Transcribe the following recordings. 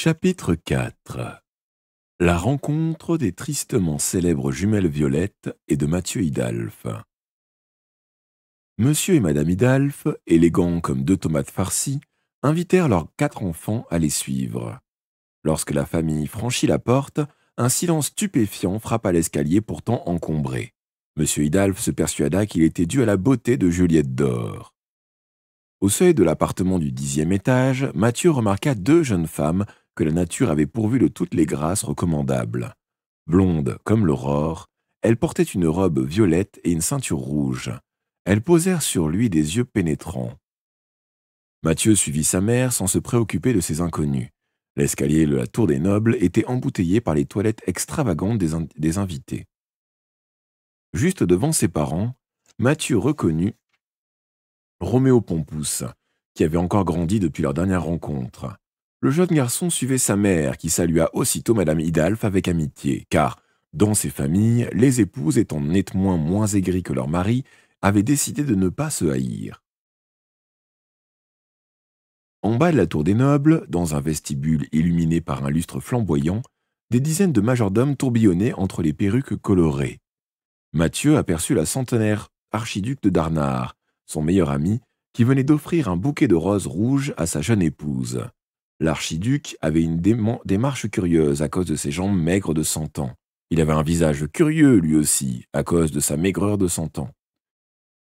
Chapitre 4. La rencontre des tristement célèbres jumelles Violettes et de Mathieu Hidalphe. Monsieur et Madame Hidalphe, élégants comme deux tomates farcies, invitèrent leurs 4 enfants à les suivre. Lorsque la famille franchit la porte, un silence stupéfiant frappa l'escalier pourtant encombré. Monsieur Hidalphe se persuada qu'il était dû à la beauté de Juliette d'Or. Au seuil de l'appartement du 10e étage, Mathieu remarqua 2 jeunes femmes que la nature avait pourvues de toutes les grâces recommandables. Blondes comme l'aurore, elles portaient une robe violette et une ceinture rouge. Elles posèrent sur lui des yeux pénétrants. Mathieu suivit sa mère sans se préoccuper de ces inconnus. L'escalier de la Tour des Nobles était embouteillé par les toilettes extravagantes des invités. Juste devant ses parents, Mathieu reconnut Roméo Pompouce, qui avait encore grandi depuis leur dernière rencontre. Le jeune garçon suivait sa mère, qui salua aussitôt Madame Hidalphe avec amitié, car, dans ces familles, les épouses étant nettement moins aigries que leurs maris, avaient décidé de ne pas se haïr. En bas de la Tour des Nobles, dans un vestibule illuminé par un lustre flamboyant, des dizaines de majordomes tourbillonnaient entre les perruques colorées. Mathieu aperçut la centenaire archiduc de Darnard, son meilleur ami, qui venait d'offrir un bouquet de roses rouges à sa jeune épouse. L'archiduc avait une démarche curieuse à cause de ses jambes maigres de 100 ans. Il avait un visage curieux, lui aussi, à cause de sa maigreur de 100 ans.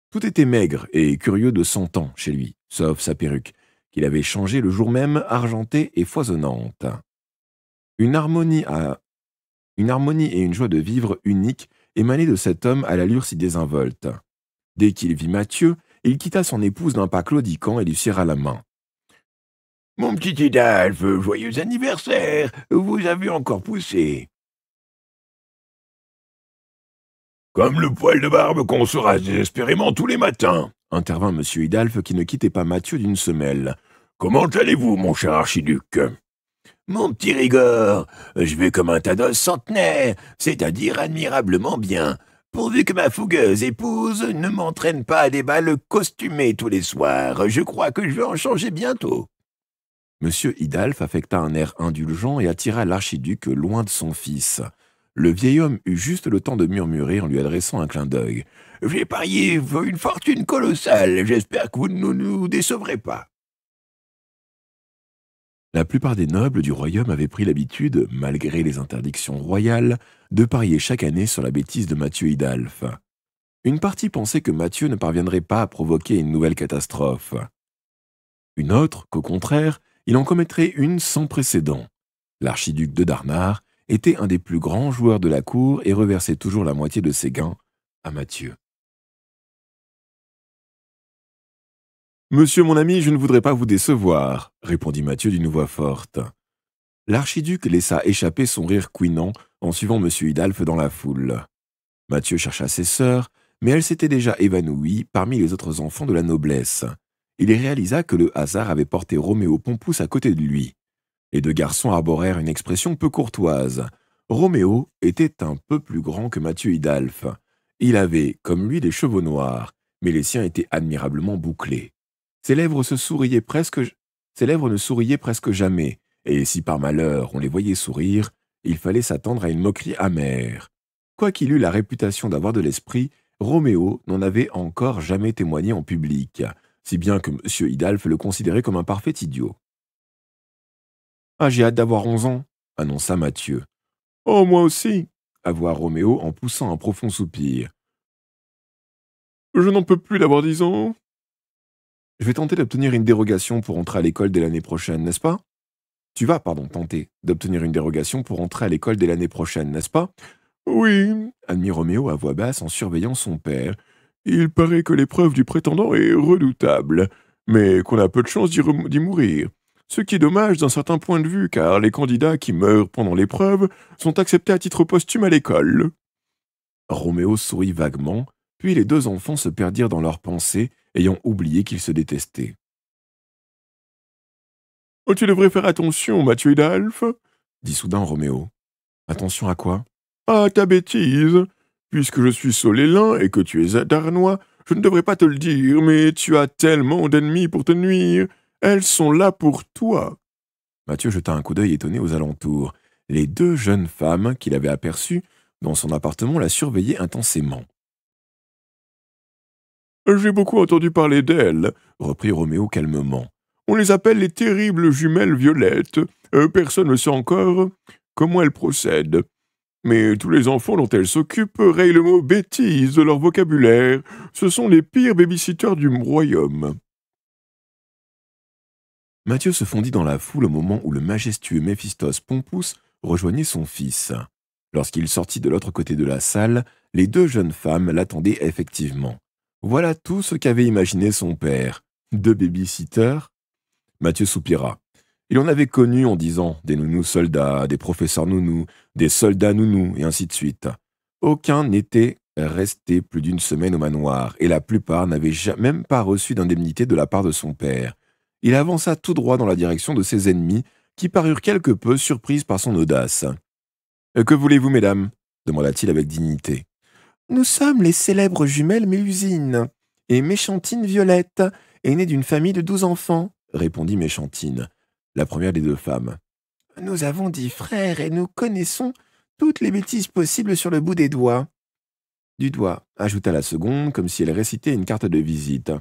Tout était maigre et curieux de 100 ans chez lui, sauf sa perruque, qu'il avait changée le jour même, argentée et foisonnante. Une harmonie et une joie de vivre unique émanaient de cet homme à l'allure si désinvolte. Dès qu'il vit Mathieu, il quitta son épouse d'un pas claudiquant et lui serra la main. « Mon petit Hidalphe, joyeux anniversaire, vous avez encore poussé. »« Comme le poil de barbe qu'on se rase désespérément tous les matins, » intervint M. Hidalphe qui ne quittait pas Mathieu d'une semelle. « Comment allez-vous, mon cher archiduc ?»« Mon petit Rigord, je vais comme un tas d'os centenaire, c'est-à-dire admirablement bien. » Pourvu que ma fougueuse épouse ne m'entraîne pas à des bals costumés tous les soirs, je crois que je vais en changer bientôt. Monsieur Hidalphe affecta un air indulgent et attira l'archiduc loin de son fils. Le vieil homme eut juste le temps de murmurer en lui adressant un clin d'œil. « J'ai parié une fortune colossale, j'espère que vous ne nous décevrez pas. » La plupart des nobles du royaume avaient pris l'habitude, malgré les interdictions royales, de parier chaque année sur la bêtise de Mathieu Hidalphe. Une partie pensait que Mathieu ne parviendrait pas à provoquer une nouvelle catastrophe. Une autre, qu'au contraire, il en commettrait une sans précédent. L'archiduc de Darnard était un des plus grands joueurs de la cour et reversait toujours la moitié de ses gains à Mathieu. « Monsieur mon ami, je ne voudrais pas vous décevoir, » répondit Mathieu d'une voix forte. L'archiduc laissa échapper son rire couinant en suivant M. Hidalphe dans la foule. Mathieu chercha ses sœurs, mais elles s'étaient déjà évanouies parmi les autres enfants de la noblesse. Il réalisa que le hasard avait porté Roméo Pompouce à côté de lui. Les 2 garçons arborèrent une expression peu courtoise. Roméo était un peu plus grand que Mathieu Hidalphe. Il avait, comme lui, des cheveux noirs, mais les siens étaient admirablement bouclés. Ses lèvres ne souriaient presque jamais, et si par malheur on les voyait sourire, il fallait s'attendre à une moquerie amère. Quoiqu'il eût la réputation d'avoir de l'esprit, Roméo n'en avait encore jamais témoigné en public, si bien que M. Hidalphe le considérait comme un parfait idiot. « Ah, j'ai hâte d'avoir 11 ans, » annonça Mathieu. « Oh, moi aussi, » avoua Roméo en poussant un profond soupir. « Je n'en peux plus d'avoir 10 ans. » « Je vais tenter d'obtenir une dérogation pour entrer à l'école dès l'année prochaine, n'est-ce pas ? » « Tu vas, tenter d'obtenir une dérogation pour entrer à l'école dès l'année prochaine, n'est-ce pas ? » « Oui, » admit Roméo à voix basse en surveillant son père. « Il paraît que l'épreuve du prétendant est redoutable, mais qu'on a peu de chance d'y mourir. Ce qui est dommage d'un certain point de vue, car les candidats qui meurent pendant l'épreuve sont acceptés à titre posthume à l'école. » Roméo sourit vaguement, puis les 2 enfants se perdirent dans leurs pensées, ayant oublié qu'ils se détestaient. « Oh, tu devrais faire attention, Mathieu Hidalphe, » dit soudain Roméo. « Attention à quoi ? » ?»« À ta bêtise. Puisque je suis solélin et que tu es darnois, je ne devrais pas te le dire, mais tu as tellement d'ennemis pour te nuire. Elles sont là pour toi. » Mathieu jeta un coup d'œil étonné aux alentours. Les deux jeunes femmes qu'il avait aperçues dans son appartement la surveillaient intensément. « J'ai beaucoup entendu parler d'elles, » reprit Roméo calmement. « On les appelle les terribles jumelles violettes. Personne ne sait encore comment elles procèdent. Mais tous les enfants dont elles s'occupent rayent le mot bêtise de leur vocabulaire. Ce sont les pires babysitters du royaume. » Mathieu se fondit dans la foule au moment où le majestueux Méphistos Pompous rejoignait son fils. Lorsqu'il sortit de l'autre côté de la salle, les deux jeunes femmes l'attendaient effectivement. Voilà tout ce qu'avait imaginé son père. Deux baby-sitters. Mathieu soupira. Il en avait connu en disant des nounous soldats, des professeurs nounous, des soldats nounous, et ainsi de suite. Aucun n'était resté plus d'une semaine au manoir, et la plupart n'avaient même pas reçu d'indemnité de la part de son père. Il avança tout droit dans la direction de ses ennemis, qui parurent quelque peu surprises par son audace. « Que voulez-vous, mesdames » demanda-t-il avec dignité. « Nous sommes les célèbres jumelles Mélusine et Méchantine Violette, aînées d'une famille de 12 enfants, » répondit Méchantine, la première des deux femmes. « Nous avons 10 frères et nous connaissons toutes les bêtises possibles sur le bout des doigts. » Du doigt, ajouta la seconde, comme si elle récitait une carte de visite.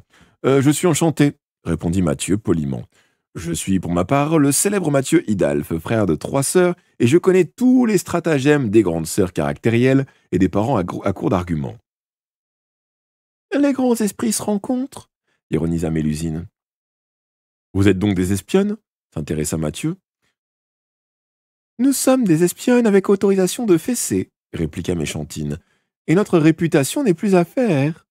Je suis enchanté, répondit Mathieu poliment. Je suis pour ma part le célèbre Mathieu Idalphe, frère de 3 sœurs, et je connais tous les stratagèmes des grandes sœurs caractérielles et des parents à court d'arguments. Les grands esprits se rencontrent, ironisa Mélusine. Vous êtes donc des espionnes s'intéressa Mathieu. Nous sommes des espionnes avec autorisation de fesser, répliqua Méchantine, et notre réputation n'est plus à faire.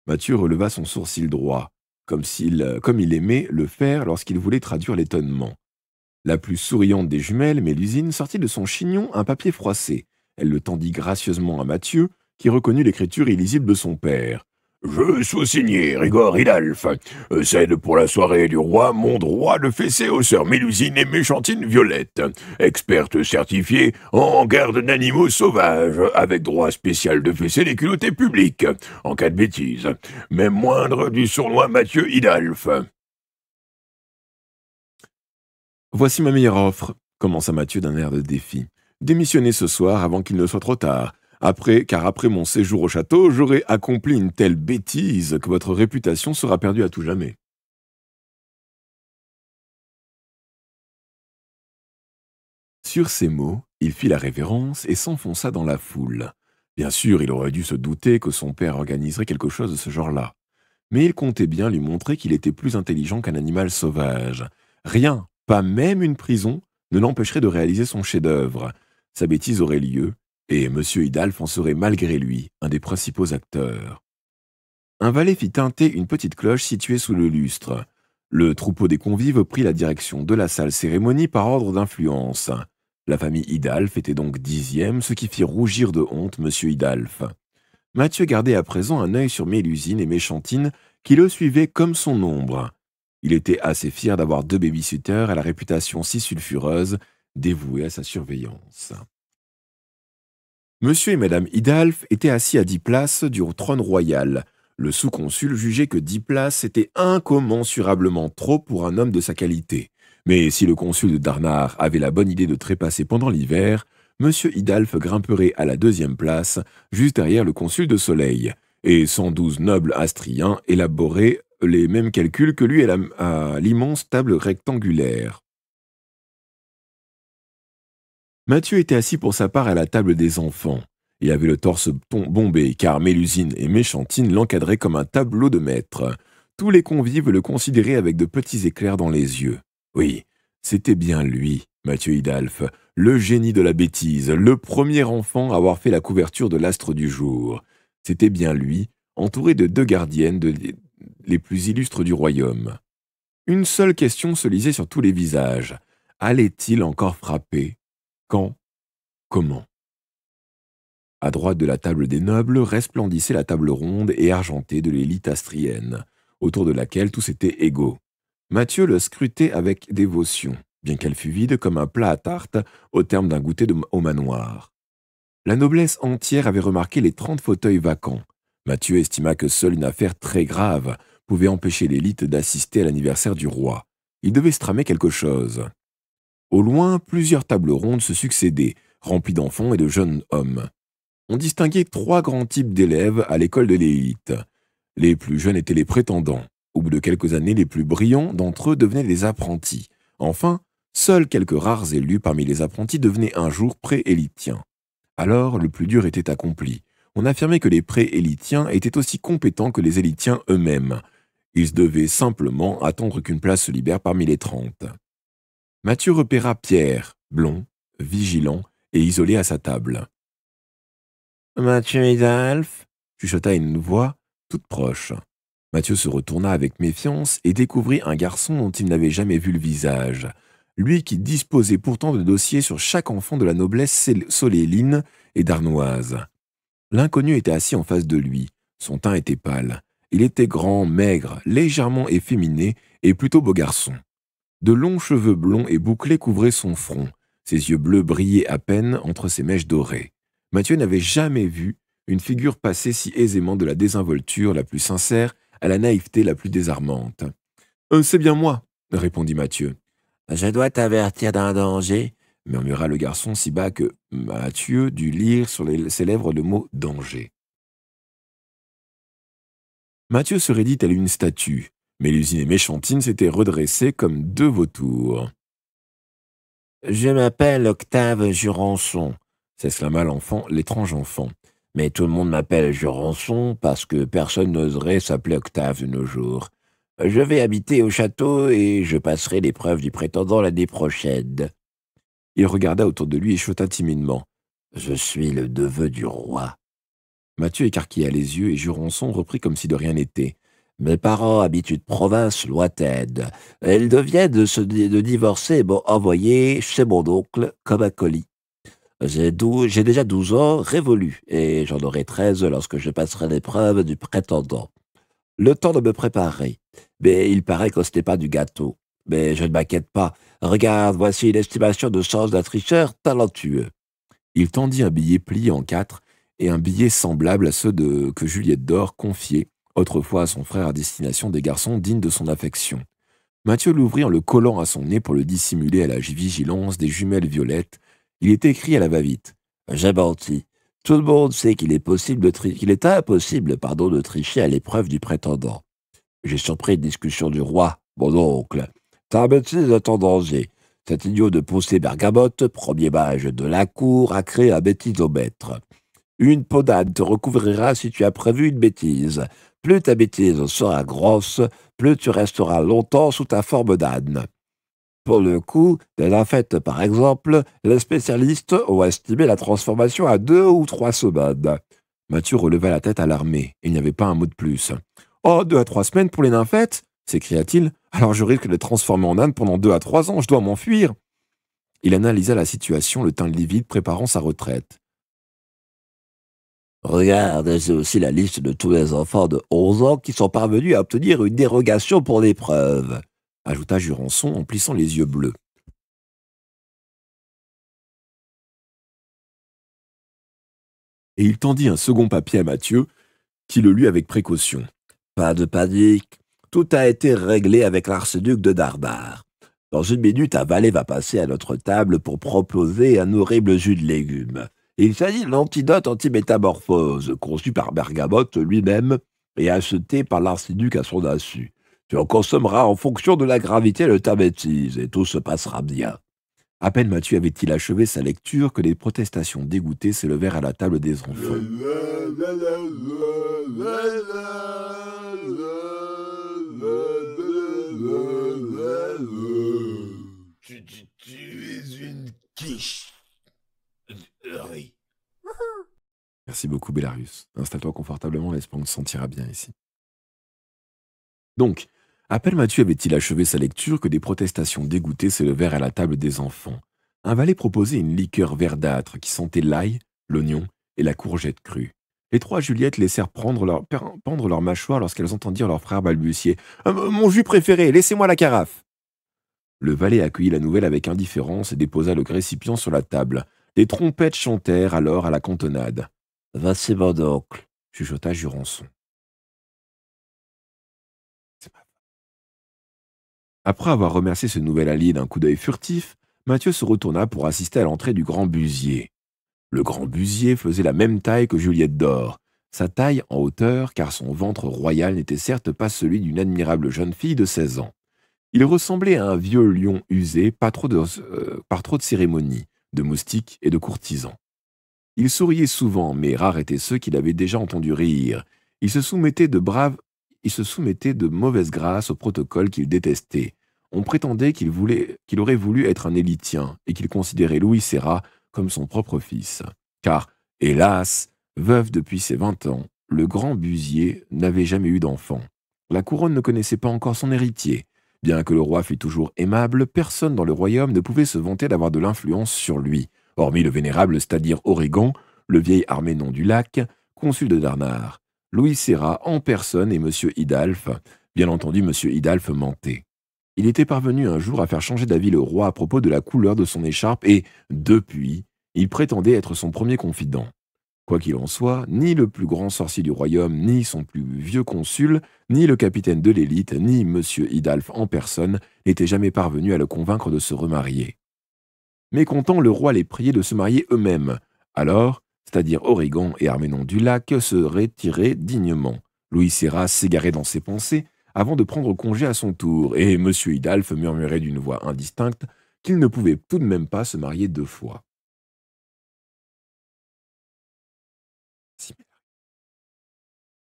Mathieu releva son sourcil droit, comme il aimait le faire lorsqu'il voulait traduire l'étonnement. La plus souriante des jumelles, Mélusine, sortit de son chignon un papier froissé. Elle le tendit gracieusement à Mathieu, qui reconnut l'écriture illisible de son père. « Je suis signé Rigor Idalphe. Cède pour la soirée du roi mon droit de fesser aux sœurs Mélusine et Méchantine Violette, experte certifiée en garde d'animaux sauvages, avec droit spécial de fesser les culottés publics, en cas de bêtise, même moindre du sournois Mathieu Idalphe. » « Voici ma meilleure offre, » commença Mathieu d'un air de défi. « Démissionnez ce soir avant qu'il ne soit trop tard. Car après mon séjour au château, j'aurai accompli une telle bêtise que votre réputation sera perdue à tout jamais. » Sur ces mots, il fit la révérence et s'enfonça dans la foule. Bien sûr, il aurait dû se douter que son père organiserait quelque chose de ce genre-là. Mais il comptait bien lui montrer qu'il était plus intelligent qu'un animal sauvage. Rien, pas même une prison, ne l'empêcherait de réaliser son chef-d'œuvre. Sa bêtise aurait lieu, et M. Idalphe en serait malgré lui un des principaux acteurs. Un valet fit tinter une petite cloche située sous le lustre. Le troupeau des convives prit la direction de la salle cérémonie par ordre d'influence. La famille Idalphe était donc 10e, ce qui fit rougir de honte M. Idalphe. Mathieu gardait à présent un œil sur Mélusine et Méchantine, qui le suivaient comme son ombre. Il était assez fier d'avoir 2 baby-sitters à la réputation si sulfureuse, dévoués à sa surveillance. Monsieur et Madame Idalphe étaient assis à 10 places du trône royal. Le sous-consul jugeait que 10 places c'était incommensurablement trop pour un homme de sa qualité. Mais si le consul de Darnard avait la bonne idée de trépasser pendant l'hiver, Monsieur Idalphe grimperait à la 2e place, juste derrière le consul de Soleil, et 112 nobles astriens élaboraient les mêmes calculs que lui à l'immense table rectangulaire. Mathieu était assis pour sa part à la table des enfants. Il avait le torse bombé, car Mélusine et Méchantine l'encadraient comme un tableau de maître. Tous les convives le considéraient avec de petits éclairs dans les yeux. Oui, c'était bien lui, Mathieu Idalphe, le génie de la bêtise, le premier enfant à avoir fait la couverture de l'astre du jour. C'était bien lui, entouré de 2 gardiennes les plus illustres du royaume. Une seule question se lisait sur tous les visages. Allait-il encore frapper ? Quand ? Comment ? À droite de la table des nobles resplendissait la table ronde et argentée de l'élite astrienne, autour de laquelle tous étaient égaux. Mathieu le scrutait avec dévotion, bien qu'elle fût vide comme un plat à tarte au terme d'un goûter au manoir. La noblesse entière avait remarqué les 30 fauteuils vacants. Mathieu estima que seule une affaire très grave pouvait empêcher l'élite d'assister à l'anniversaire du roi. Il devait se tramer quelque chose. Au loin, plusieurs tables rondes se succédaient, remplies d'enfants et de jeunes hommes. On distinguait 3 grands types d'élèves à l'école de l'élite. Les plus jeunes étaient les prétendants. Au bout de quelques années, les plus brillants d'entre eux devenaient les apprentis. Enfin, seuls quelques rares élus parmi les apprentis devenaient un jour pré-élitiens. Alors, le plus dur était accompli. On affirmait que les pré-élitiens étaient aussi compétents que les élitiens eux-mêmes. Ils devaient simplement attendre qu'une place se libère parmi les 30. Mathieu repéra Pierre, blond, vigilant et isolé à sa table. « Mathieu Hidalf » chuchota une voix toute proche. Mathieu se retourna avec méfiance et découvrit un garçon dont il n'avait jamais vu le visage. Lui qui disposait pourtant de dossiers sur chaque enfant de la noblesse soléline et darnoise. L'inconnu était assis en face de lui. Son teint était pâle. Il était grand, maigre, légèrement efféminé et plutôt beau garçon. De longs cheveux blonds et bouclés couvraient son front. Ses yeux bleus brillaient à peine entre ses mèches dorées. Mathieu n'avait jamais vu une figure passer si aisément de la désinvolture la plus sincère à la naïveté la plus désarmante. « C'est bien moi, » répondit Mathieu. « Je dois t'avertir d'un danger, » murmura le garçon si bas que Mathieu dut lire sur ses lèvres le mot « danger ». Mathieu se raidit telle une statue. Mélusine et Méchantine s'étaient redressés comme 2 vautours. « Je m'appelle Octave Jurançon », s'exclama l'étrange enfant. « Mais tout le monde m'appelle Jurançon parce que personne n'oserait s'appeler Octave de nos jours. Je vais habiter au château et je passerai l'épreuve du prétendant l'année prochaine. » Il regarda autour de lui et chota timidement. « Je suis le neveu du roi. » Mathieu écarquilla les yeux et Jurançon reprit comme si de rien n'était. « Mes parents habitent une province lointaine. Ils viennent de divorcer et m'ont envoyé chez mon oncle comme un colis. J'ai déjà 12 ans révolus et j'en aurai 13 lorsque je passerai l'épreuve du prétendant. Le temps de me préparer. Mais il paraît que ce n'est pas du gâteau. Mais je ne m'inquiète pas. Regarde, voici une estimation de chance d'un tricheur talentueux. » Il tendit un billet plié en 4 et un billet semblable à ceux que Juliette d'Or confiait autrefois à son frère à destination des garçons dignes de son affection. Mathieu l'ouvrit en le collant à son nez pour le dissimuler à la vigilance des jumelles violettes. Il était écrit à la va-vite. « J'ai menti. Tout le monde sait qu'il est impossible de tricher à l'épreuve du prétendant. J'ai surpris une discussion du roi, mon oncle. Ta bêtise est en danger. Cet idiot de Poussé Bergamote, premier mage de la cour, a créé un bêtisomètre. Une peau d'âne te recouvrira si tu as prévu une bêtise. Plus ta bêtise sera grosse, plus tu resteras longtemps sous ta forme d'âne. Pour le coup, des nymphètes par exemple, les spécialistes ont estimé la transformation à 2 ou 3 semaines. » Mathieu releva la tête alarmé. Il n'y avait pas un mot de plus. « Oh, 2 à 3 semaines pour les nymphètes ?» s'écria-t-il. « Alors je risque de les transformer en âne pendant 2 à 3 ans, je dois m'enfuir. » Il analysa la situation, le teint livide, préparant sa retraite. « Regarde, j'ai aussi la liste de tous les enfants de 11 ans qui sont parvenus à obtenir une dérogation pour l'épreuve, » ajouta Jurançon en plissant les yeux bleus. Et il tendit un second papier à Mathieu, qui le lut avec précaution. « Pas de panique, tout a été réglé avec l'archiduc de Darbar. Dans une minute, un valet va passer à notre table pour proposer un horrible jus de légumes. Il s'agit d'un antidote anti-métamorphose, conçu par Bergamote lui-même et acheté par l'archiduc à son insu. Tu en consommeras en fonction de la gravité de ta bêtise, et tout se passera bien. » À peine Mathieu avait-il achevé sa lecture que des protestations dégoûtées s'élevèrent à la table des enfants. Tu es une quiche. Oui. Merci beaucoup, Bellarius. Installe-toi confortablement, l'espérant que tu te sentiras bien ici. Donc, à peine Mathieu avait-il achevé sa lecture que des protestations dégoûtées s'élevèrent à la table des enfants. Un valet proposait une liqueur verdâtre qui sentait l'ail, l'oignon et la courgette crue. Les 3 Juliettes laissèrent pendre leur mâchoire lorsqu'elles entendirent leur frère balbutier. « Mon jus préféré, laissez-moi la carafe !» Le valet accueillit la nouvelle avec indifférence et déposa le récipient sur la table. Des trompettes chantèrent alors à la cantonade. « Voici mon oncle » chuchota Jurançon. Après avoir remercié ce nouvel allié d'un coup d'œil furtif, Mathieu se retourna pour assister à l'entrée du grand busier. Le grand busier faisait la même taille que Juliette d'Or. Sa taille en hauteur, car son ventre royal n'était certes pas celui d'une admirable jeune fille de 16 ans. Il ressemblait à un vieux lion usé par trop de cérémonies, de moustiques et de courtisans. Il souriait souvent, mais rares étaient ceux qu'il avait déjà entendu rire. Il se soumettait de mauvaise grâce au protocole qu'il détestait. On prétendait qu'il aurait voulu être un élitien et qu'il considérait Louis Serra comme son propre fils. Car, hélas, veuf depuis ses 20 ans, le grand busier n'avait jamais eu d'enfant. La couronne ne connaissait pas encore son héritier. Bien que le roi fût toujours aimable, personne dans le royaume ne pouvait se vanter d'avoir de l'influence sur lui, hormis le vénérable c'est-à-dire Oregon, le vieil Arménon du Lac, consul de Darnard. Louis Serra en personne et M. Idalphe. Bien entendu, M. Idalphe mentait. Il était parvenu un jour à faire changer d'avis le roi à propos de la couleur de son écharpe et, depuis, il prétendait être son premier confident. Quoi qu'il en soit, ni le plus grand sorcier du royaume, ni son plus vieux consul, ni le capitaine de l'élite, ni M. Idalphe en personne n'étaient jamais parvenus à le convaincre de se remarier. Mécontent, le roi les priait de se marier eux-mêmes. Alors, c'est-à-dire Oregon et Arménon du Lac, se retiraient dignement. Louis Serra s'égarait dans ses pensées avant de prendre congé à son tour, et M. Idalphe murmurait d'une voix indistincte qu'il ne pouvait tout de même pas se marier 2 fois.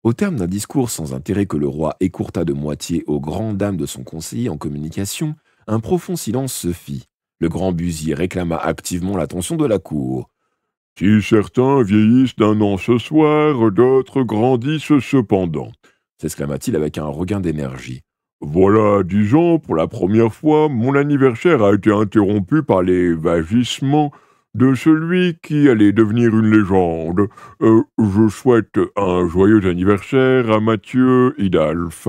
Au terme d'un discours sans intérêt que le roi écourta de moitié aux grandes dames de son conseiller en communication, un profond silence se fit. Le grand busier réclama activement l'attention de la cour. « Si certains vieillissent d'un an ce soir, d'autres grandissent cependant. » s'exclama-t-il avec un regain d'énergie. « Voilà 10 ans, pour la première fois, mon anniversaire a été interrompu par les vagissements de celui qui allait devenir une légende. Je souhaite un joyeux anniversaire à Mathieu Idalphe. »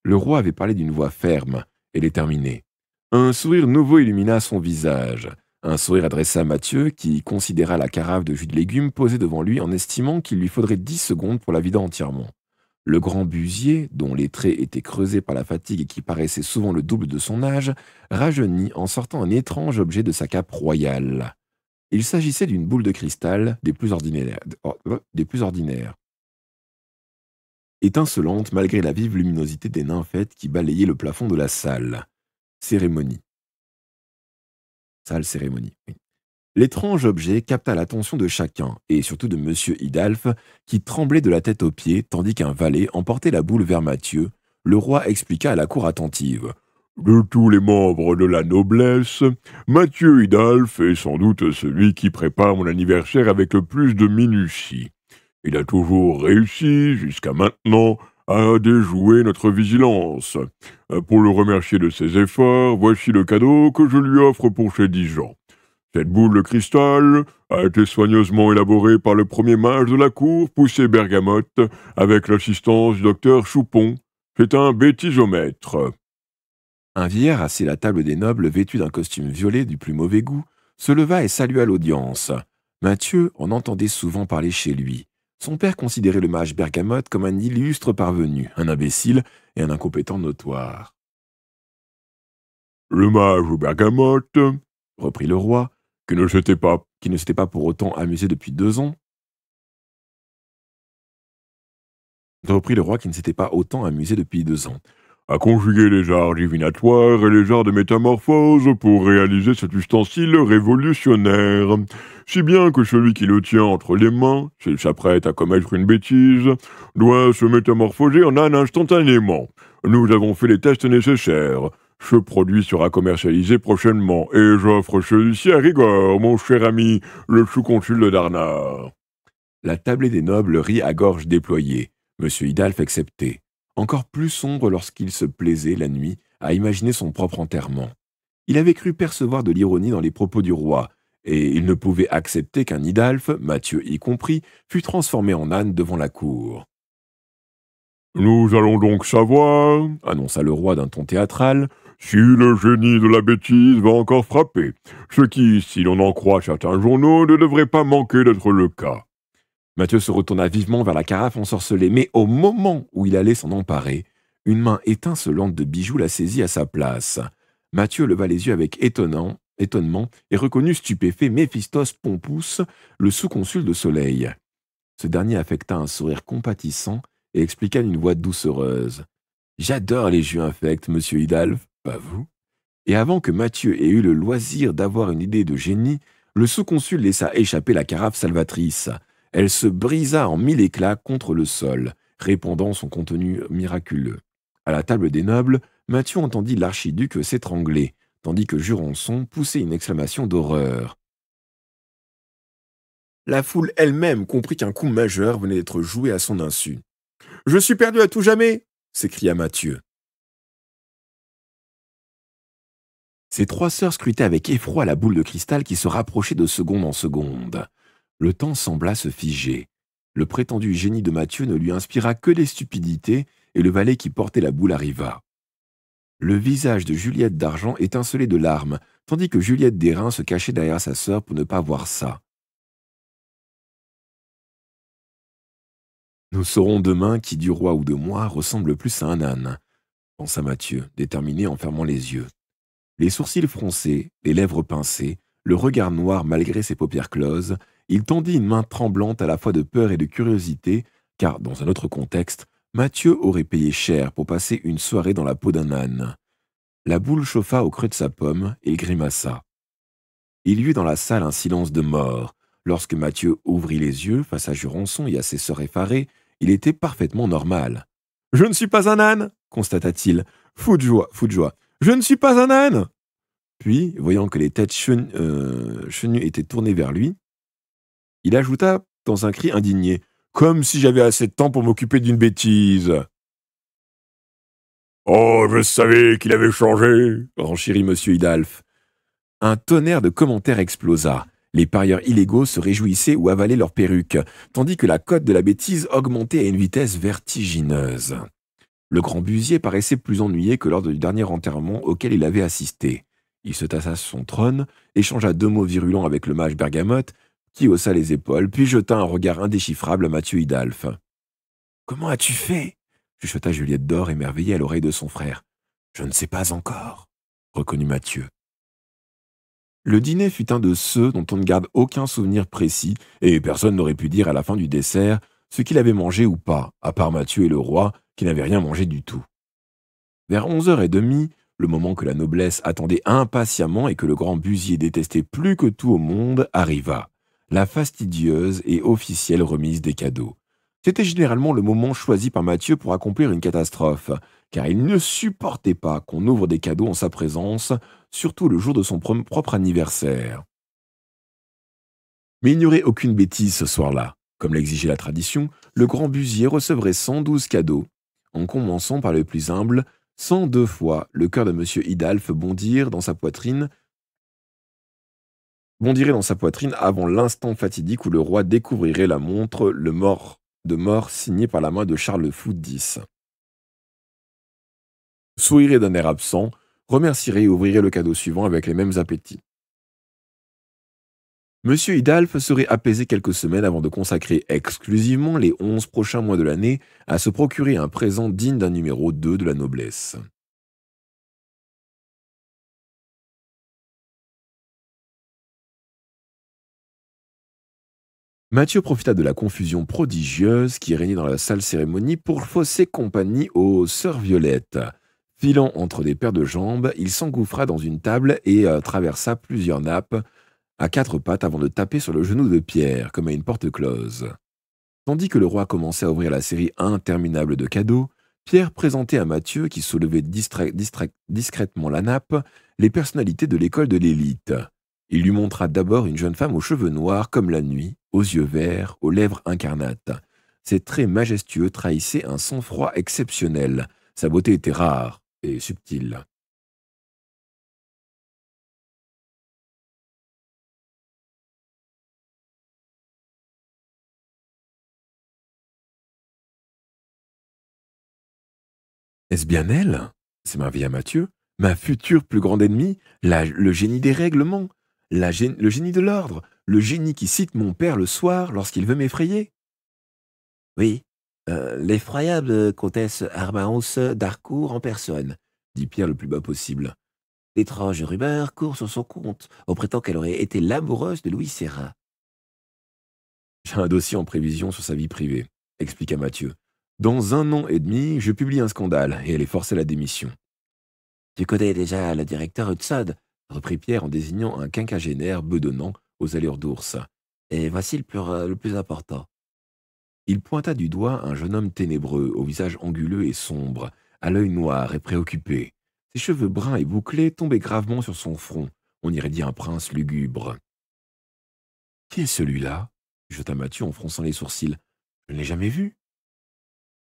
Le roi avait parlé d'une voix ferme et déterminée. Un sourire nouveau illumina son visage. Un sourire adressé à Mathieu, qui considéra la carafe de jus de légumes posée devant lui en estimant qu'il lui faudrait 10 secondes pour la vider entièrement. Le grand busier, dont les traits étaient creusés par la fatigue et qui paraissait souvent le double de son âge, rajeunit en sortant un étrange objet de sa cape royale. Il s'agissait d'une boule de cristal des plus ordinaires. Étincelante malgré la vive luminosité des nymphètes qui balayaient le plafond de la salle. Cérémonie. Oui. L'étrange objet capta l'attention de chacun, et surtout de M. Idalphe, qui tremblait de la tête aux pieds, tandis qu'un valet emportait la boule vers Mathieu. Le roi expliqua à la cour attentive. « De tous les membres de la noblesse, Mathieu Idalphe est sans doute celui qui prépare mon anniversaire avec le plus de minutie. Il a toujours réussi, jusqu'à maintenant, à déjouer notre vigilance. Pour le remercier de ses efforts, voici le cadeau que je lui offre pour ses 10 ans. Cette boule de cristal a été soigneusement élaborée par le premier mage de la cour, Poussé Bergamote, avec l'assistance du docteur Choupon. C'est un bêtisomètre. » Un vieillard assis à la table des nobles, vêtu d'un costume violet du plus mauvais goût, se leva et salua l'audience. Mathieu en entendait souvent parler chez lui. Son père considérait le mage Bergamote comme un illustre parvenu, un imbécile et un incompétent notoire. « Le mage Bergamote, » reprit le roi, qui ne s'était pas pour autant amusé depuis 2 ans. Reprit le roi qui ne s'était pas autant amusé depuis 2 ans. A conjugué les arts divinatoires et les arts de métamorphose pour réaliser cet ustensile révolutionnaire, si bien que celui qui le tient entre les mains, s'il s'apprête à commettre une bêtise, doit se métamorphoser en âne instantanément. Nous avons fait les tests nécessaires. Ce produit sera commercialisé prochainement, et j'offre celui-ci à Rigord, mon cher ami, le sous-consul de Darnard. » La tablée des nobles rit à gorge déployée, M. Idalphe excepté. Encore plus sombre lorsqu'il se plaisait, la nuit, à imaginer son propre enterrement. Il avait cru percevoir de l'ironie dans les propos du roi, et il ne pouvait accepter qu'un Idalphe, Mathieu y compris, fût transformé en âne devant la cour. « Nous allons donc savoir, » annonça le roi d'un ton théâtral, « si le génie de la bêtise va encore frapper, ce qui, si l'on en croit certains journaux, ne devrait pas manquer d'être le cas. » Mathieu se retourna vivement vers la carafe ensorcelée, mais au moment où il allait s'en emparer, une main étincelante de bijoux la saisit à sa place. Mathieu leva les yeux avec étonnement étonnement et reconnut stupéfait Méphistos Pompous, le sous-consul de Soleil. Ce dernier affecta un sourire compatissant et expliqua d'une voix doucereuse. « J'adore les jeux infects, monsieur Hidalf, pas vous ?» Et avant que Mathieu ait eu le loisir d'avoir une idée de génie, le sous-consul laissa échapper la carafe salvatrice. Elle se brisa en 1000 éclats contre le sol, répandant son contenu miraculeux. À la table des nobles, Mathieu entendit l'archiduc s'étrangler, tandis que Jurançon poussait une exclamation d'horreur. La foule elle-même comprit qu'un coup majeur venait d'être joué à son insu. « Je suis perdu à tout jamais !» s'écria Mathieu. Ses 3 sœurs scrutaient avec effroi la boule de cristal qui se rapprochait de seconde en seconde. Le temps sembla se figer. Le prétendu génie de Mathieu ne lui inspira que des stupidités et le valet qui portait la boule arriva. Le visage de Juliette d'Argent étincelait de larmes, tandis que Juliette d'Airain se cachait derrière sa sœur pour ne pas voir ça. « Nous saurons demain qui du roi ou de moi ressemble le plus à un âne, » pensa Mathieu, déterminé en fermant les yeux. Les sourcils froncés, les lèvres pincées, le regard noir malgré ses paupières closes, il tendit une main tremblante à la fois de peur et de curiosité, car, dans un autre contexte, Mathieu aurait payé cher pour passer une soirée dans la peau d'un âne. La boule chauffa au creux de sa pomme et il grimaça. Il y eut dans la salle un silence de mort. Lorsque Mathieu ouvrit les yeux face à Jurançon et à ses sœurs effarées, il était parfaitement normal. « Je ne suis pas un âne !» constata-t-il. « Fou de joie, fou de joie. Je ne suis pas un âne !» Puis, voyant que les têtes chenues étaient tournées vers lui, il ajouta dans un cri indigné « Comme si j'avais assez de temps pour m'occuper d'une bêtise !»« Oh, je savais qu'il avait changé !» renchérit M. Hidalf. Un tonnerre de commentaires explosa. Les parieurs illégaux se réjouissaient ou avalaient leurs perruques, tandis que la cote de la bêtise augmentait à une vitesse vertigineuse. Le grand Busier paraissait plus ennuyé que lors du dernier enterrement auquel il avait assisté. Il se tassa sur son trône, échangea 2 mots virulents avec le mage Bergamote, qui haussa les épaules, puis jeta un regard indéchiffrable à Mathieu Hidalf. « Comment as-tu fait ?» chuchota Juliette d'Or émerveillée à l'oreille de son frère. « Je ne sais pas encore, » reconnut Mathieu. Le dîner fut un de ceux dont on ne garde aucun souvenir précis, et personne n'aurait pu dire à la fin du dessert ce qu'il avait mangé ou pas, à part Mathieu et le roi, qui n'avaient rien mangé du tout. Vers 11h30, le moment que la noblesse attendait impatiemment et que le grand Busier détestait plus que tout au monde, arriva. La fastidieuse et officielle remise des cadeaux. C'était généralement le moment choisi par Mathieu pour accomplir une catastrophe, car il ne supportait pas qu'on ouvre des cadeaux en sa présence, surtout le jour de son propre anniversaire. Mais il n'y aurait aucune bêtise ce soir-là. Comme l'exigeait la tradition, le grand Busier recevrait 112 cadeaux, en commençant par le plus humble. 102 fois, le cœur de M. Hidalf bondirait dans sa poitrine avant l'instant fatidique où le roi découvrirait la montre de mort signée par la main de Charles le Fou X. Sourirait d'un air absent, remercierait et ouvrirait le cadeau suivant avec les mêmes appétits. M. Hidalf serait apaisé quelques semaines avant de consacrer exclusivement les 11 prochains mois de l'année à se procurer un présent digne d'un numéro 2 de la noblesse. Mathieu profita de la confusion prodigieuse qui régnait dans la salle cérémonie pour fausser compagnie aux sœurs Violettes. Filant entre des paires de jambes, il s'engouffra dans une table et traversa plusieurs nappes à 4 pattes avant de taper sur le genou de Pierre, comme à une porte close. Tandis que le roi commençait à ouvrir la série interminable de cadeaux, Pierre présentait à Mathieu, qui soulevait discrètement la nappe, les personnalités de l'école de l'élite. Il lui montra d'abord une jeune femme aux cheveux noirs comme la nuit, aux yeux verts, aux lèvres incarnates. Ses traits majestueux trahissaient un sang-froid exceptionnel. Sa beauté était rare et subtile. Est-ce bien elle s'émerveilla Mathieu, ma future plus grande ennemie, le génie des règlements, le génie de l'ordre, le génie qui cite mon père le soir lorsqu'il veut m'effrayer? Oui, l'effroyable comtesse Armaos d'Harcourt en personne, dit Pierre le plus bas possible. L'étrange rumeur court sur son compte. On prétend qu'elle aurait été l'amoureuse de Louis Serra. J'ai un dossier en prévision sur sa vie privée, expliqua Mathieu. Dans 1 an et demi, je publie un scandale et elle est forcée à la démission. Tu connais déjà le directeur Hudson, reprit Pierre en désignant un quinquagénaire bedonnant aux allures d'ours. Et voici le plus important. Il pointa du doigt un jeune homme ténébreux, au visage anguleux et sombre, à l'œil noir et préoccupé. Ses cheveux bruns et bouclés tombaient gravement sur son front. On irait dire un prince lugubre. Qui est celui-là jeta Mathieu en fronçant les sourcils. Je ne l'ai jamais vu.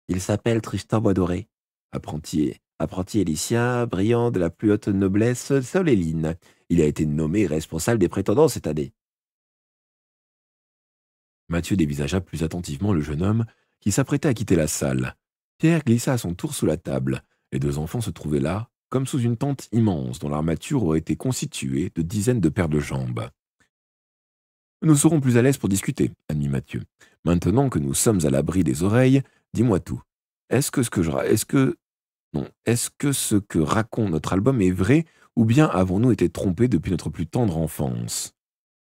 Il s'appelle Tristan Boisdoré, apprenti élicien, brillant de la plus haute noblesse soléline. Il a été nommé responsable des prétendants cette année. Mathieu dévisagea plus attentivement le jeune homme qui s'apprêtait à quitter la salle. Pierre glissa à son tour sous la table. Les deux enfants se trouvaient là, comme sous une tente immense dont l'armature aurait été constituée de dizaines de paires de jambes. Nous serons plus à l'aise pour discuter, admit Mathieu. Maintenant que nous sommes à l'abri des oreilles, dis-moi tout. Est-ce que ce que raconte notre album est vrai, ou bien avons-nous été trompés depuis notre plus tendre enfance?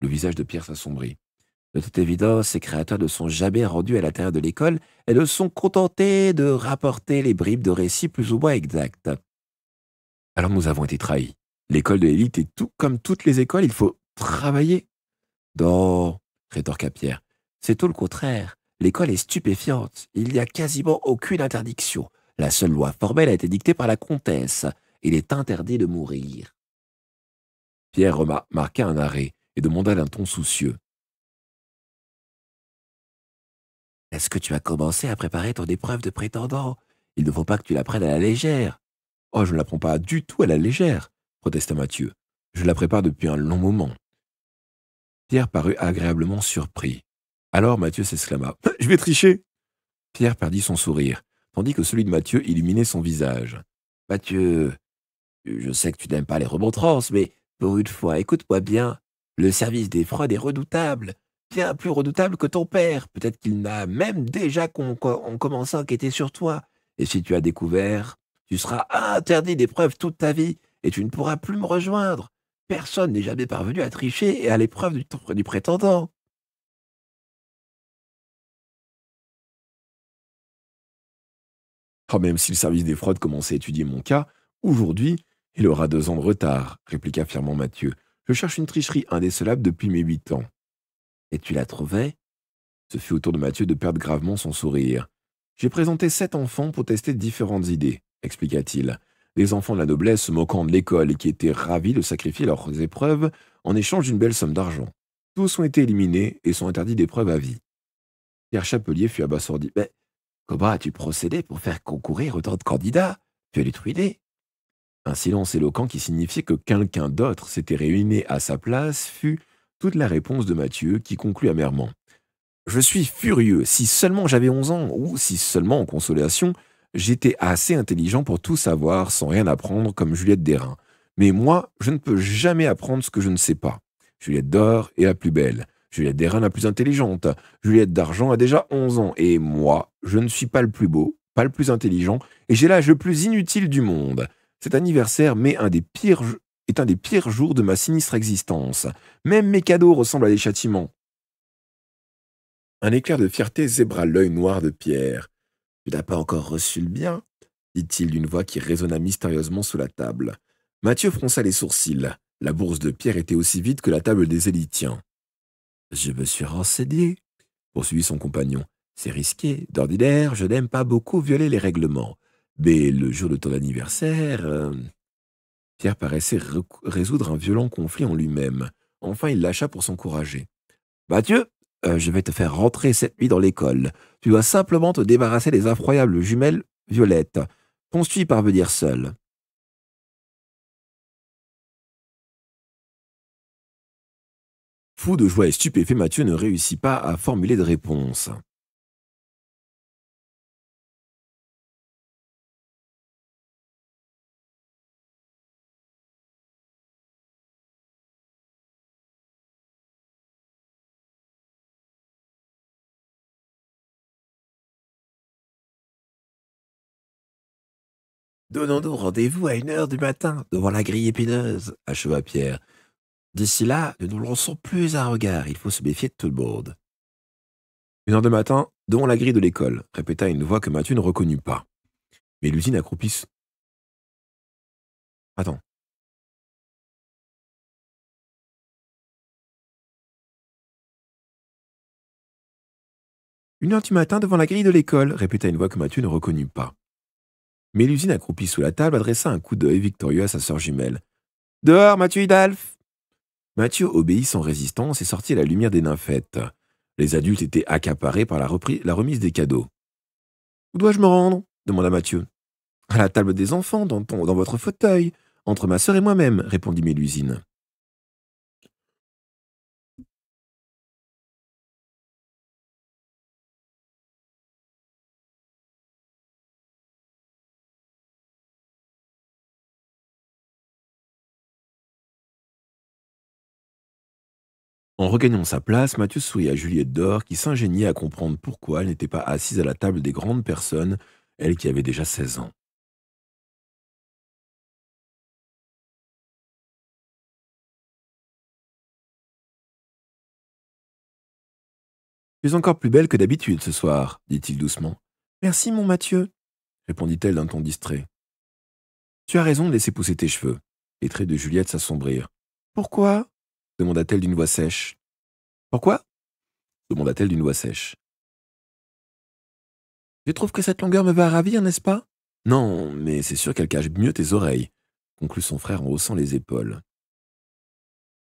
Le visage de Pierre s'assombrit. De toute évidence, ces créateurs ne sont jamais rendus à l'intérieur de l'école et ne sont contentés de rapporter les bribes de récits plus ou moins exacts. Alors nous avons été trahis. L'école de l'élite est tout comme toutes les écoles, il faut travailler. Non, rétorqua Pierre. C'est tout le contraire. L'école est stupéfiante. Il n'y a quasiment aucune interdiction. La seule loi formelle a été dictée par la comtesse. Il est interdit de mourir. Pierre marqua un arrêt et demanda d'un ton soucieux. Est-ce que tu as commencé à préparer ton épreuve de prétendant? Il ne faut pas que tu la prennes à la légère. Oh, je ne la prends pas du tout à la légère, protesta Mathieu. Je la prépare depuis un long moment. Pierre parut agréablement surpris. Alors Mathieu s'exclama. Je vais tricher. Pierre perdit son sourire, tandis que celui de Mathieu illuminait son visage. Mathieu, je sais que tu n'aimes pas les remontrances, mais pour une fois, écoute-moi bien. Le service des fraudes est redoutable. Bien plus redoutable que ton père. Peut-être qu'il n'a même déjà commencé à enquêter sur toi. Et si tu as découvert, tu seras interdit d'épreuve toute ta vie et tu ne pourras plus me rejoindre. Personne n'est jamais parvenu à tricher et à l'épreuve du prétendant. Oh, même si le service des fraudes commençait à étudier mon cas, aujourd'hui, il aura 2 ans de retard, répliqua fièrement Mathieu. Je cherche une tricherie indécelable depuis mes 8 ans. Et tu l'as trouvé? Ce fut au tour de Mathieu de perdre gravement son sourire. J'ai présenté 7 enfants pour tester différentes idées, expliqua-t-il. Des enfants de la noblesse se moquant de l'école et qui étaient ravis de sacrifier leurs épreuves en échange d'une belle somme d'argent. Tous ont été éliminés et sont interdits d'épreuves à vie. Pierre Chapelier fut abasourdi. Mais comment as-tu procédé pour faire concourir autant de candidats? Tu as dû trouver. Un silence éloquent qui signifiait que quelqu'un d'autre s'était réuni à sa place fut toute la réponse de Mathieu qui conclut amèrement. Je suis furieux. Si seulement j'avais 11 ans, ou si seulement en consolation, j'étais assez intelligent pour tout savoir sans rien apprendre comme Juliette Derain. Mais moi, je ne peux jamais apprendre ce que je ne sais pas. Juliette d'or est la plus belle. Juliette Derain la plus intelligente. Juliette d'argent a déjà 11 ans. Et moi, je ne suis pas le plus beau, pas le plus intelligent, et j'ai l'âge le plus inutile du monde. Cet anniversaire est un des pires jours de ma sinistre existence. Même mes cadeaux ressemblent à des châtiments. Un éclair de fierté zébra l'œil noir de Pierre. « Tu n'as pas encore reçu le bien ?» dit-il d'une voix qui résonna mystérieusement sous la table. Mathieu fronça les sourcils. La bourse de Pierre était aussi vide que la table des Élitiens. « Je me suis renseigné, » poursuivit son compagnon. « C'est risqué. D'ordinaire, je n'aime pas beaucoup violer les règlements. Mais le jour de ton anniversaire... Pierre paraissait résoudre un violent conflit en lui-même. Enfin, il lâcha pour s'encourager. « Mathieu, je vais te faire rentrer cette nuit dans l'école. Tu dois simplement te débarrasser des effroyables jumelles violettes. Penses-tu y parvenir seul ?» Fou de joie et stupéfait, Mathieu ne réussit pas à formuler de réponse. Donnons-nous rendez-vous à 1 heure du matin, devant la grille épineuse, acheva Pierre. D'ici là, ne nous lançons plus un regard, il faut se méfier de tout le monde. 1 heure du matin, devant la grille de l'école, répéta une voix que Mathieu ne reconnut pas. Mélusine accroupit. Attends. 1 heure du matin, devant la grille de l'école, répéta une voix que Mathieu ne reconnut pas. Mélusine accroupie sous la table adressa un coup d'œil victorieux à sa sœur jumelle. Dehors, Mathieu Hidalf! Mathieu obéit sans résistance et sortit à la lumière des nymphètes. Les adultes étaient accaparés par la remise des cadeaux. Où dois-je me rendre? Demanda Mathieu. À la table des enfants, dans votre fauteuil, entre ma sœur et moi-même, répondit Mélusine. En regagnant sa place, Mathieu sourit à Juliette d'Or qui s'ingéniait à comprendre pourquoi elle n'était pas assise à la table des grandes personnes, elle qui avait déjà 16 ans. Tu es encore plus belle que d'habitude ce soir, dit-il doucement. Merci, mon Mathieu, répondit-elle d'un ton distrait. Tu as raison de laisser pousser tes cheveux. Les traits de Juliette s'assombrirent. Pourquoi? Demanda-t-elle d'une voix sèche. Pourquoi? Demanda-t-elle d'une voix sèche. Je trouve que cette longueur me va ravir, n'est-ce pas? Non, mais c'est sûr qu'elle cache mieux tes oreilles, conclut son frère en haussant les épaules.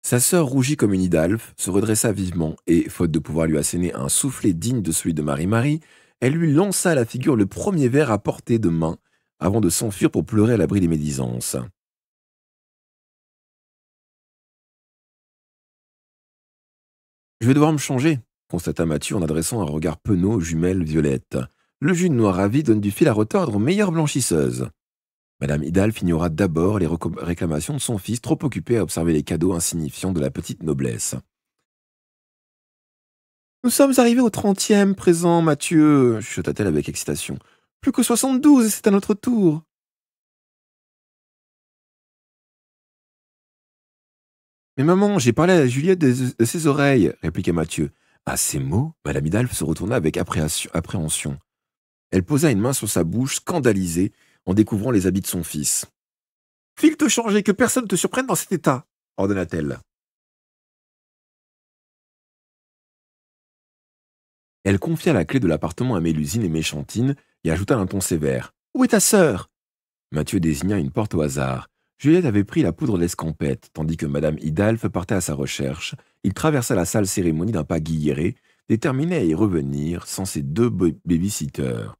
Sa sœur rougit comme une hidalphe, se redressa vivement et, faute de pouvoir lui asséner un soufflet digne de celui de Marie-Marie, elle lui lança à la figure le premier verre à portée de main, avant de s'enfuir pour pleurer à l'abri des médisances. Je vais devoir me changer, constata Mathieu en adressant un regard penaud aux jumelles violettes. Le jus de noix ravi donne du fil à retordre aux meilleures blanchisseuses. Madame Hidalphe ignora d'abord les réclamations de son fils, trop occupé à observer les cadeaux insignifiants de la petite noblesse. Nous sommes arrivés au 30e présent, Mathieu, chuchota-t-elle avec excitation. Plus que 72 et c'est à notre tour. Mais maman, j'ai parlé à Juliette de ses oreilles, répliqua Mathieu. À ces mots, Madame Hidalphe se retourna avec appréhension. Elle posa une main sur sa bouche, scandalisée, en découvrant les habits de son fils. File te changer, que personne ne te surprenne dans cet état, ordonna-t-elle. Elle confia la clé de l'appartement à Mélusine et Méchantine et ajouta d'un ton sévère. Où est ta sœur? Mathieu désigna une porte au hasard. Juliette avait pris la poudre d'escampette, tandis que Madame Hidalphe partait à sa recherche. Il traversa la salle cérémonie d'un pas guilleré, déterminé à y revenir sans ses 2 baby-sitters.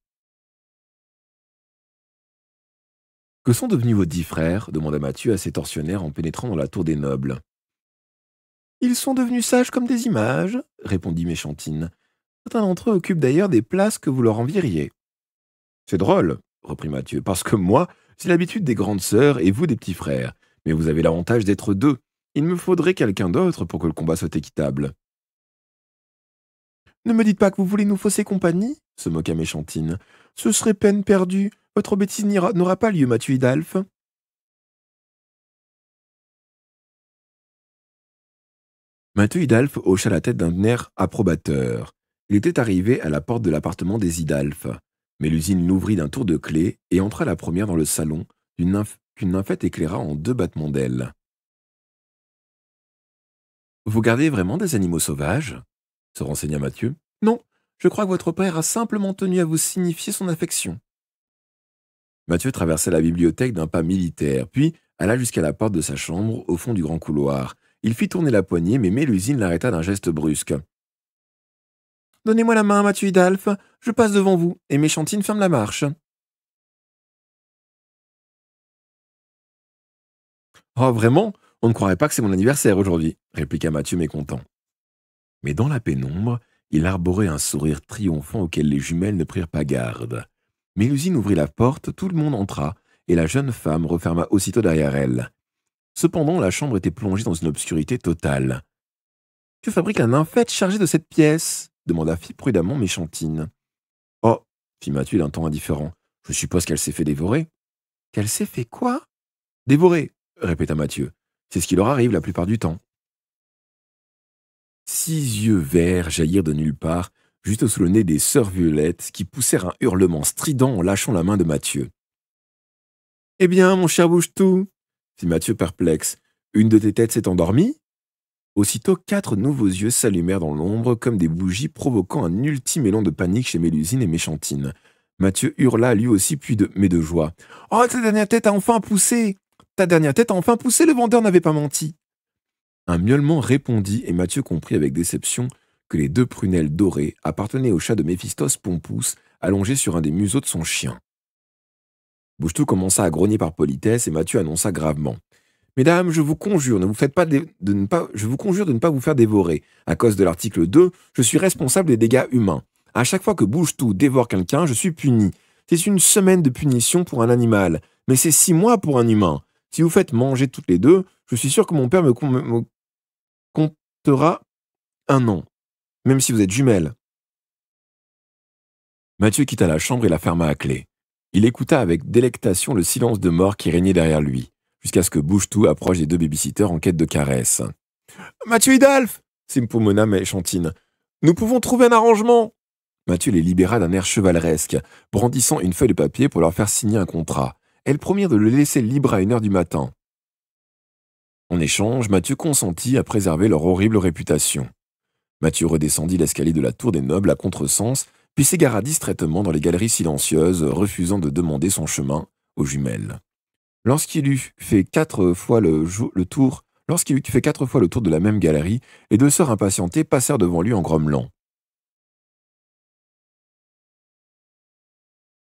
Que sont devenus vos 10 frères? Demanda Mathieu à ses tortionnaires en pénétrant dans la tour des nobles. Ils sont devenus sages comme des images, répondit Méchantine. Certains d'entre eux occupent d'ailleurs des places que vous leur envieriez. C'est drôle, reprit Mathieu, parce que moi, j'ai l'habitude des grandes sœurs et vous des petits frères. Mais vous avez l'avantage d'être 2. Il me faudrait quelqu'un d'autre pour que le combat soit équitable. Ne me dites pas que vous voulez nous fausser compagnie, se moqua Méchantine. Ce serait peine perdue. Votre bêtise n'aura pas lieu, Mathieu Hidalphe. Mathieu Hidalphe hocha la tête d'un air approbateur. Il était arrivé à la porte de l'appartement des Hidalphe. Mélusine l'ouvrit d'un tour de clé et entra la première dans le salon, qu'une nymphette éclaira en 2 battements d'ailes. « Vous gardez vraiment des animaux sauvages ?» se renseigna Mathieu. « Non, je crois que votre père a simplement tenu à vous signifier son affection. » Mathieu traversa la bibliothèque d'un pas militaire, puis alla jusqu'à la porte de sa chambre, au fond du grand couloir. Il fit tourner la poignée, mais Mélusine l'arrêta d'un geste brusque. « Donnez-moi la main, Mathieu Hidalphe, je passe devant vous, et Méchantine ferme la marche. »« Oh, vraiment? On ne croirait pas que c'est mon anniversaire aujourd'hui, » répliqua Mathieu mécontent. Mais dans la pénombre, il arborait un sourire triomphant auquel les jumelles ne prirent pas garde. Mélusine ouvrit la porte, tout le monde entra, et la jeune femme referma aussitôt derrière elle. Cependant, la chambre était plongée dans une obscurité totale. « Que fabrique la nymphette chargée de cette pièce ?» demanda prudemment Méchantine. « Oh » fit Mathieu d'un ton indifférent. « Je suppose qu'elle s'est fait dévorer. » Qu'elle s'est fait quoi? Dévorer, répéta Mathieu. C'est ce qui leur arrive la plupart du temps. 6 yeux verts jaillirent de nulle part, juste sous le nez des sœurs Violettes, qui poussèrent un hurlement strident en lâchant la main de Mathieu. Eh bien, mon cher Bouche-tout, fit Mathieu perplexe, une de tes têtes s'est endormie? Aussitôt 4 nouveaux yeux s'allumèrent dans l'ombre comme des bougies, provoquant un ultime élan de panique chez Mélusine et Méchantine. Mathieu hurla lui aussi, mais de joie. « Oh, ta dernière tête a enfin poussé! Ta dernière tête a enfin poussé, le vendeur n'avait pas menti !» Un miaulement répondit et Mathieu comprit avec déception que les 2 prunelles dorées appartenaient au chat de Méphistos Pompous, allongé sur un des museaux de son chien. Bouche-tout commença à grogner par politesse et Mathieu annonça gravement. « Mesdames, je vous conjure, je vous conjure de ne pas vous faire dévorer. À cause de l'article 2, je suis responsable des dégâts humains. À chaque fois que Bouche-tout dévore quelqu'un, je suis puni. C'est une semaine de punition pour un animal, mais c'est 6 mois pour un humain. Si vous faites manger toutes les 2, je suis sûr que mon père me comptera 1 an, même si vous êtes jumelles. » Mathieu quitta la chambre et la ferma à clé. Il écouta avec délectation le silence de mort qui régnait derrière lui, jusqu'à ce que Bouche-tout approche des 2 babysitters en quête de caresses. « Mathieu Hidalf !» s'impoumonna Méchantine. « Nous pouvons trouver un arrangement !» Mathieu les libéra d'un air chevaleresque, brandissant une feuille de papier pour leur faire signer un contrat. Elles promirent de le laisser libre à 1h du matin. En échange, Mathieu consentit à préserver leur horrible réputation. Mathieu redescendit l'escalier de la tour des nobles à contresens, puis s'égara distraitement dans les galeries silencieuses, refusant de demander son chemin aux jumelles. Lorsqu'il eut fait 4 fois le tour de la même galerie, les 2 sœurs impatientées passèrent devant lui en grommelant.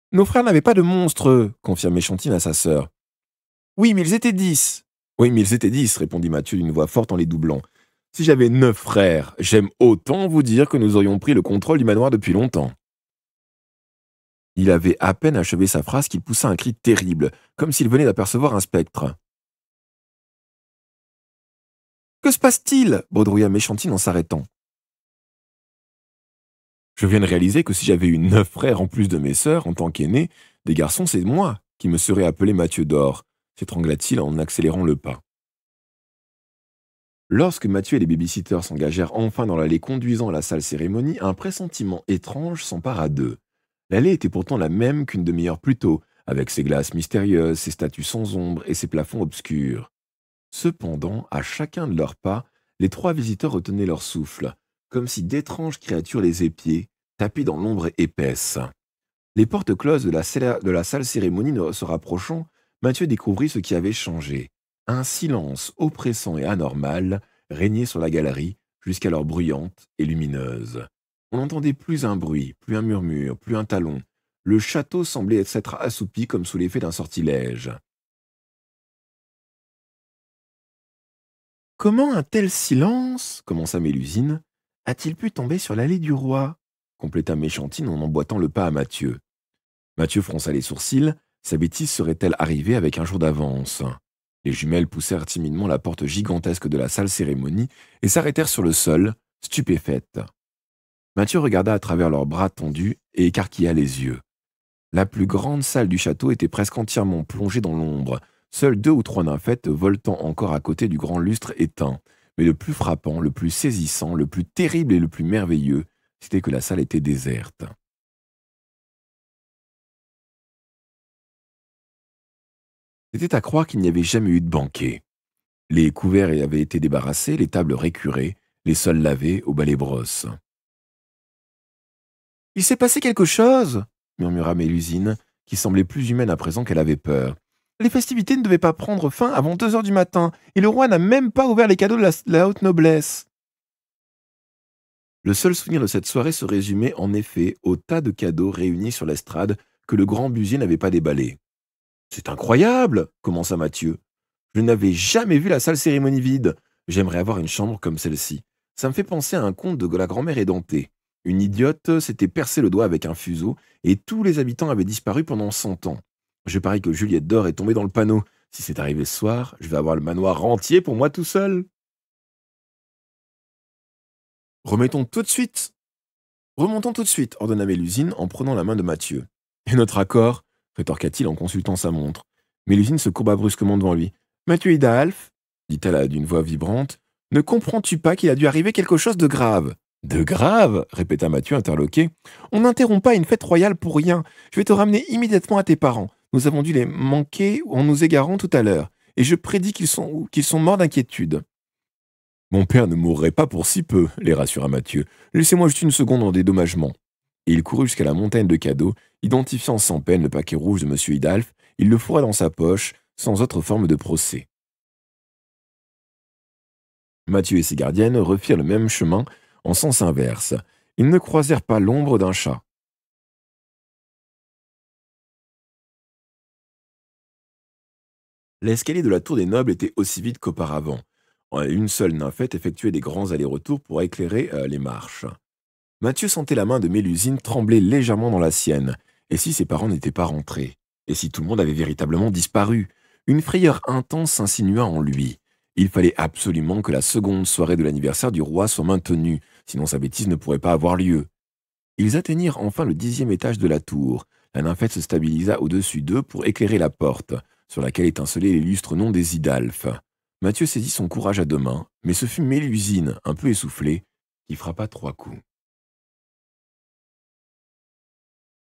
« Nos frères n'avaient pas de monstres, confia Méchantine à sa sœur. « Oui, mais ils étaient 10. »« Oui, mais ils étaient 10, répondit Mathieu d'une voix forte en les doublant. « Si j'avais 9 frères, j'aime autant vous dire que nous aurions pris le contrôle du manoir depuis longtemps. » Il avait à peine achevé sa phrase qu'il poussa un cri terrible, comme s'il venait d'apercevoir un spectre. « Que se passe-t-il » bredouilla Méchantine en s'arrêtant. « Je viens de réaliser que si j'avais eu 9 frères en plus de mes sœurs, en tant qu'aîné, des garçons, c'est moi qui me serais appelé Mathieu d'Or, s'étrangla-t-il en accélérant le pas. Lorsque Mathieu et les babysitters s'engagèrent enfin dans l'allée conduisant à la salle cérémonie, un pressentiment étrange s'empara d'eux. L'allée était pourtant la même qu'une demi-heure plus tôt, avec ses glaces mystérieuses, ses statues sans ombre et ses plafonds obscurs. Cependant, à chacun de leurs pas, les 3 visiteurs retenaient leur souffle, comme si d'étranges créatures les épiaient, tapis dans l'ombre épaisse. Les portes closes de la salle cérémonie se rapprochant, Mathieu découvrit ce qui avait changé. Un silence oppressant et anormal régnait sur la galerie, jusqu'alors bruyante et lumineuse. On n'entendait plus un bruit, plus un murmure, plus un talon. Le château semblait s'être assoupi comme sous l'effet d'un sortilège. « Comment un tel silence, commença Mélusine, a-t-il pu tomber sur l'allée du roi ?» compléta Méchantine en emboîtant le pas à Mathieu. Mathieu fronça les sourcils, sa bêtise serait-elle arrivée avec un jour d'avance? Les jumelles poussèrent timidement la porte gigantesque de la salle cérémonie et s'arrêtèrent sur le sol, stupéfaites. Mathieu regarda à travers leurs bras tendus et écarquilla les yeux. La plus grande salle du château était presque entièrement plongée dans l'ombre, seuls 2 ou 3 nymphètes voltant encore à côté du grand lustre éteint. Mais le plus frappant, le plus saisissant, le plus terrible et le plus merveilleux, c'était que la salle était déserte. C'était à croire qu'il n'y avait jamais eu de banquet. Les couverts avaient été débarrassés, les tables récurées, les sols lavés au balai-brosse. « Il s'est passé quelque chose !» murmura Mélusine, qui semblait plus humaine à présent qu'elle avait peur. « Les festivités ne devaient pas prendre fin avant 2h du matin, et le roi n'a même pas ouvert les cadeaux de la haute noblesse. » Le seul souvenir de cette soirée se résumait en effet au tas de cadeaux réunis sur l'estrade que le grand busier n'avait pas déballé. « C'est incroyable !» commença Mathieu. « Je n'avais jamais vu la salle cérémonie vide. J'aimerais avoir une chambre comme celle-ci. Ça me fait penser à un conte de la grand-mère édentée. Une idiote s'était percé le doigt avec un fuseau et tous les habitants avaient disparu pendant 100 ans. Je parie que Juliette d'Or est tombée dans le panneau. Si c'est arrivé ce soir, je vais avoir le manoir entier pour moi tout seul. » « Remontons tout de suite, ordonna Mélusine en prenant la main de Mathieu. « Et notre accord ?» rétorqua-t-il en consultant sa montre. Mélusine se courba brusquement devant lui. « Mathieu Hidalf, dit-elle d'une voix vibrante, ne comprends-tu pas qu'il a dû arriver quelque chose de grave ?»« De grave ?» répéta Mathieu interloqué. « On n'interrompt pas une fête royale pour rien. Je vais te ramener immédiatement à tes parents. Nous avons dû les manquer en nous égarant tout à l'heure. Et je prédis qu'ils sont morts d'inquiétude. » « Mon père ne mourrait pas pour si peu, » les rassura Mathieu. « Laissez-moi juste une seconde en dédommagement. » Et il courut jusqu'à la montagne de cadeaux, identifiant sans peine le paquet rouge de M. Hidalf. Il le fourra dans sa poche, sans autre forme de procès. Mathieu et ses gardiennes refirent le même chemin en sens inverse. Ils ne croisèrent pas l'ombre d'un chat. L'escalier de la tour des nobles était aussi vide qu'auparavant. Une seule nymphette effectuait des grands allers-retours pour éclairer les marches. Mathieu sentait la main de Mélusine trembler légèrement dans la sienne. Et si ses parents n'étaient pas rentrés? Et si tout le monde avait véritablement disparu? Une frayeur intense s'insinua en lui. Il fallait absolument que la seconde soirée de l'anniversaire du roi soit maintenue, sinon sa bêtise ne pourrait pas avoir lieu. Ils atteignirent enfin le 10e étage de la tour. La nymphette se stabilisa au-dessus d'eux pour éclairer la porte, sur laquelle étincelait l'illustre nom des Hidalf. Mathieu saisit son courage à deux mains, mais ce fut Mélusine, un peu essoufflée, qui frappa 3 coups.